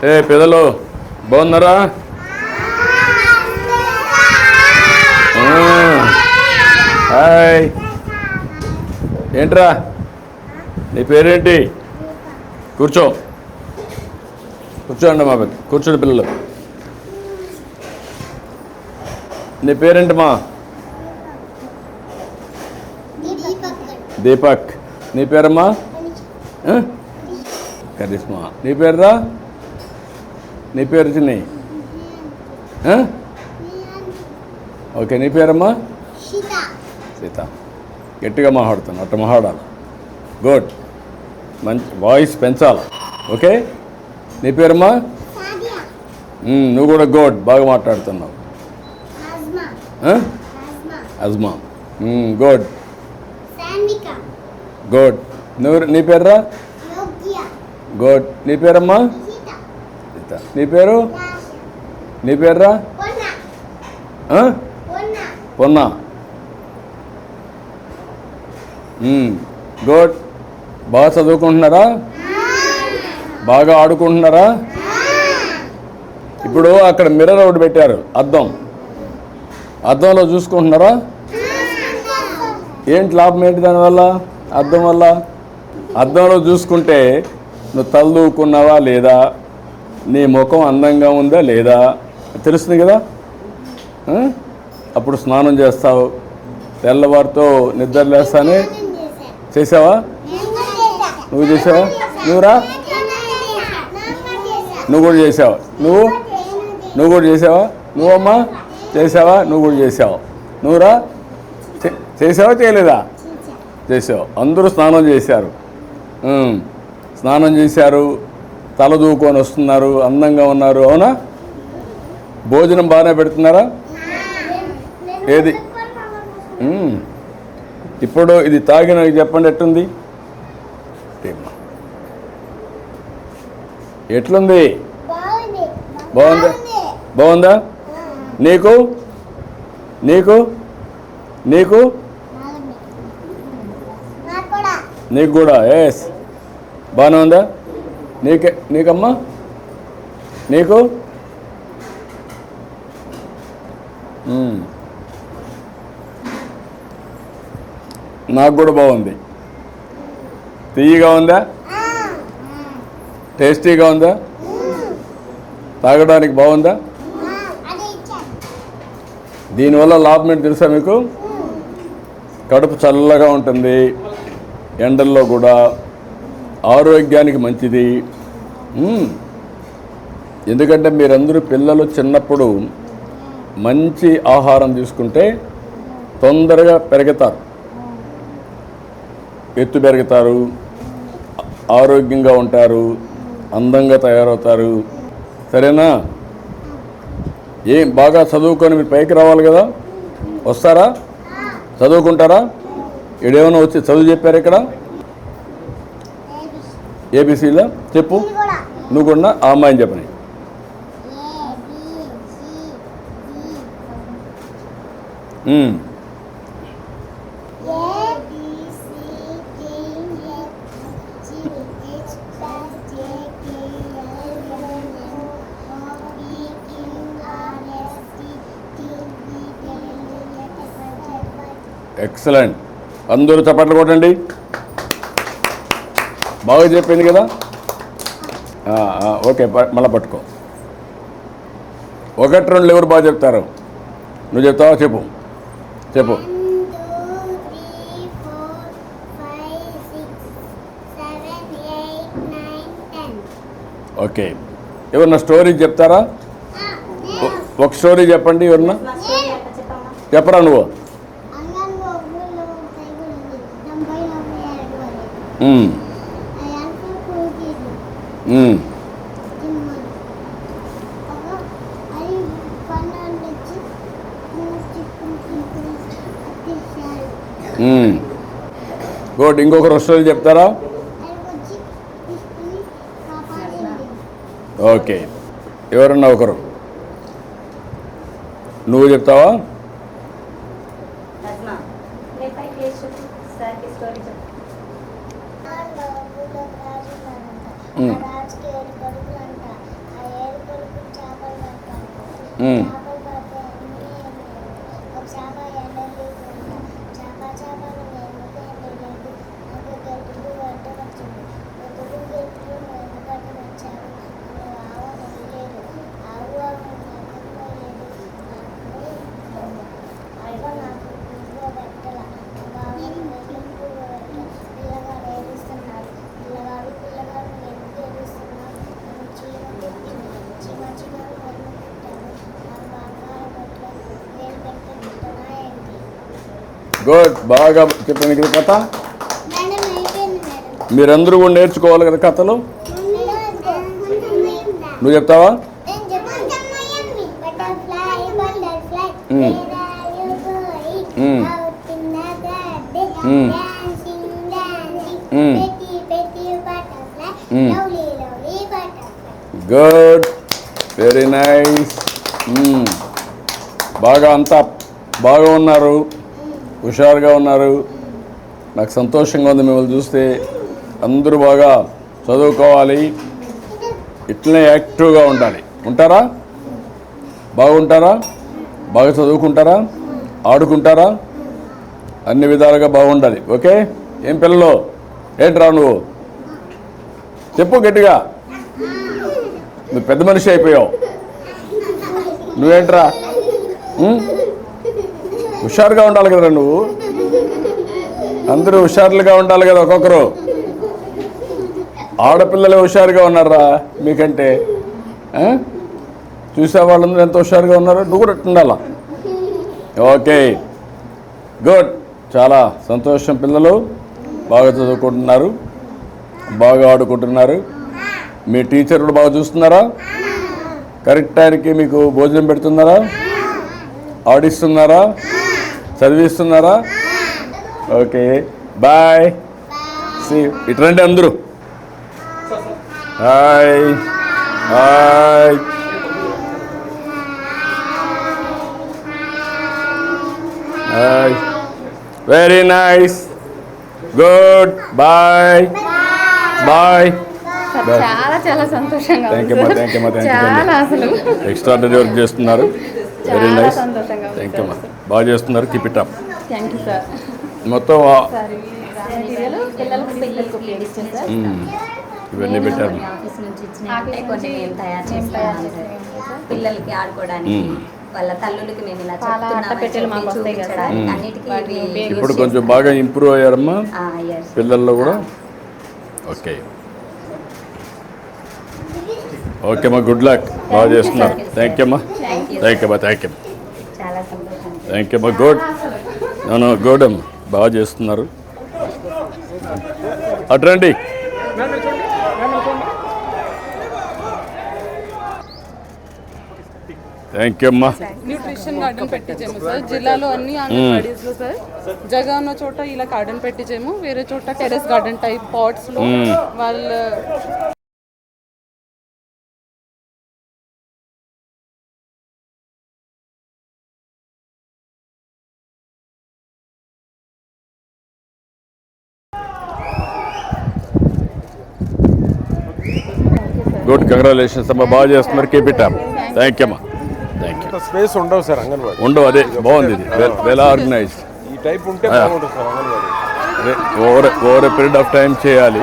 ఏ పిల్లలు బాగున్నారా? హాయ్. ఏంట్రా నీ పేరేంటి? కూర్చోండి మా పెద్ద కూర్చోండి పిల్లలు. నీ పేరేంటమ్మా? దీపక్. నీ పేరమ్మా? కరిష్మా. నీ పేరురా? నీ పేరు చిన్ని? ఓకే. నీ పేరమ్మా? సీత. గట్టిగా మాట్లాడుతాను, అట్ట మాట్లాడాలి. గుడ్. మంచి వాయిస్ పెంచాలి. ఓకే. నీ పేరమ్మా? నువ్వు కూడా గుడ్, బాగా మాట్లాడుతున్నావు. అజ్మా. Good good. నీ పేరురా? గుడ్. నీ పేరమ్మా? సీత. నీ పేరు? నీ పేరురా? పొన్నా. గుడ్. బాగా చదువుకుంటున్నారా? బాగా ఆడుకుంటున్నారా? ఇప్పుడు అక్కడ మిర్రర్ ఒకటి పెట్టారు, అద్దంలో చూసుకుంటున్నారా? ఏంటి లాభం ఏంటి దానివల్ల? అద్దం వల్ల అద్దంలో చూసుకుంటే నువ్వు తలదూకున్నావా లేదా, నీ ముఖం అందంగా ఉందా లేదా తెలుస్తుంది కదా. అప్పుడు స్నానం చేస్తావు, తెల్లవారితో నిద్ర లేస్తానే. చేసావా? నువ్వు చేసావా? నువ్వురా? నువ్వు కూడా చేసావా? నువ్వు కూడా చేసావా? నువ్వమ్మా చేసావా? నువ్వు కూడా చేసావా? నువ్వురా? చేసావా చేయలేదా? చేసావు. అందరూ స్నానం చేశారు, తల దూకొని వస్తున్నారు, అందంగా ఉన్నారు. అవునా? భోజనం బాగానే పెడుతున్నారా? ఏది ఇప్పుడు ఇది తాగిన చెప్పండి, ఎట్లుంది? ఎట్లుంది? బాగుందా? నీకు నీకు నీకు నీకు కూడా ఎస్ బాగానే ఉందా? నీకమ్మా? నీకు? నాకు కూడా బాగుంది. తీయగా ఉందా? టేస్టీగా ఉందా? తాగడానికి బాగుందా? దీనివల్ల లాభం ఏంటి తెలుసా మీకు? కడుపు చల్లగా ఉంటుంది, ఎండల్లో కూడా ఆరోగ్యానికి మంచిది. ఎందుకంటే మీరందరూ పిల్లలు చిన్నప్పుడు మంచి ఆహారం తీసుకుంటే తొందరగా పెరుగుతారు, ఎత్తు పెరుగుతారు, ఆరోగ్యంగా ఉంటారు, అందంగా తయారవుతారు. సరేనా? ఏం బాగా చదువుకొని మీరు పైకి రావాలి కదా. వస్తారా? చదువుకుంటారా? ఇడేమైనా వచ్చి చదువు చెప్పారు ఇక్కడ? ఏబిసిలో చెప్పు. నువ్వు కూడా ఆ అమ్మాయిని చెప్పని. ఎక్సలెంట్. అందరూ చప్పట్లు కొట్టండి. బాగా చెప్పింది కదా. ఓకే, మళ్ళీ పట్టుకో. 1, 2 ఎవరు బాగా చెప్తారు? నువ్వు చెప్తావా? చెప్పు. 1, 2, 3, 4, 5, 6, 7, 8, 9, 10. ఓకే. ఎవరన్నా స్టోరీ చెప్తారా? ఒక స్టోరీ చెప్పండి. ఎవరన్నా చెప్పరా? నువ్వు గుడ్. ఇంకొకరు స్టోరీ చెప్తారా? ఓకే. ఎవరన్నా ఒకరు. నువ్వు చెప్తావా? ఉమ్. చేపలు పడ్డాయి ఒక చేప ఎండలేదు చేపలు ఎందుకు నాకు గట్టుకు పట్టవచ్చింది గట్టుకు మేము పట్టవచ్చాము ఆవు లేదు ఆవు అయ్యో నాకు పువ్వు పెట్టల బాగా పిల్లగాడు ఏడుస్తున్నాడు పిల్లగాడు ఎందుకు ఏడుస్తున్నాడు చీమ పెట్టాడు నాకు బంగారు పెట్టల నేను పెట్టినా ఏంటి గుడ్, బాగా చెప్పాను కదా కథ. మేడం అయిపోయింది మేడం మీరందరూ కూడా నేర్చుకోవాలి కదా కథలు. నువ్వు చెప్తావా? Good, very nice. బాగా అంతా బాగా ఉన్నారు, హుషారుగా ఉన్నారు. నాకు సంతోషంగా ఉంది మిమ్మల్ని చూస్తే. అందరూ బాగా చదువుకోవాలి, ఇట్లనే యాక్టివ్గా ఉండాలి. ఉంటారా? బాగుంటారా? బాగా చదువుకుంటారా? ఆడుకుంటారా? అన్ని విధాలుగా బాగుండాలి. ఓకే? ఏం పిల్లలు, ఏంట్రా నువ్వు చెప్పు గట్టిగా. నువ్వు పెద్ద మనిషి అయిపోయావు. నువ్వేంట్రా? హుషారుగా ఉండాలి కదరా నువ్వు. అందరూ హుషారులుగా ఉండాలి కదా. ఒక్కొక్కరు ఆడపిల్లలే హుషారుగా ఉన్నారా మీకంటే? చూసే వాళ్ళందరూ ఎంత హుషారుగా ఉన్నారో నువ్వు కూడా ఉండాలా. ఓకే, గుడ్, చాలా సంతోషం. పిల్లలు బాగా చదువుకుంటున్నారు, బాగా ఆడుకుంటున్నారు. మీ టీచర్ కూడా బాగా చూస్తున్నారా? కరెక్ట్ టైంకి మీకు భోజనం పెడుతున్నారా? ఆడిస్తున్నారా? చదివిస్తున్నారా? Okay, bye. సి ఇటు రండి అందరూ. Hi hi. Hi, very nice, good, bye bye. చాలా చాలా సంతోషంగా థ్యాంక్ యూ అమ్మా, థ్యాంక్ యూ అమ్మా, థ్యాంక్ చాలా అసలు యూ. ఎక్స్ట్రాడనరీ వర్క్ చేస్తున్నారు. వెరీ చాలా నైస్, సంతోషంగా థ్యాంక్ యూ అమ్మా. బాగా చేస్తున్నారు, keep it up. Thank you sir. మొత్తం సార్ పిల్లలకు ఉపయోగిస్తుంది సార్. ఇవన్నీ పెట్టారు. ఆఫీస్ నుంచి ఇచ్చినట్టే కొన్ని మేము తయారు చేస్తాము సార్. పిల్లలకి ఆడుకోవడానికి, వాళ్ళ తల్లులకి మేము ఇలా చాలా అట్టపెట్టెలు మాకు వస్తాయి కదా సార్. చూపించడానికి అన్నిటికీ వాటిని ఇవి ఇప్పుడు కొంచెం బాగా ఇంప్రూవ్ అయ్యారమ్మా yes. పిల్లల్లో కూడా. ఓకే ఓకే అమ్మా, గుడ్ లక్. బాగా చేస్తున్నారు. థ్యాంక్ యూ అమ్మా, థ్యాంక్ యూ అమ్మా, థ్యాంక్ యూ, చాలా సంతోషం. థ్యాంక్ యూ అమ్మా. గుడ్, నో గుడ్ అమ్మా, బాగా చేస్తున్నారు. అట్రండి. థ్యాంక్ యూ అమ్మా. న్యూట్రిషన్ గార్డెన్ పెట్టించాము సార్. జిల్లాలో అన్ని అంగన్వాడీస్ లో సార్ జగ ఉన్న చోట ఇలా గార్డెన్ పెట్టించాము, వేరే చోట టెరెస్ గార్డెన్ టైప్ పాట్స్ లో వాళ్ళ గుడ్, కంగ్రాచులేషన్స్ అమ్మా, బాగా చేస్తున్నారు. Keep it up. Thank you అమ్మా, థ్యాంక్ యూ. స్పేస్ ఉండవు సార్ అంగన్వాడీ. ఉండవు, అదే బాగుంది. ఇది వెల్ ఆర్గనైజ్డ్. ఈ టైప్ ఉంటే బాగుంటుంది sir anganwadi. Over a period of time చేయాలి.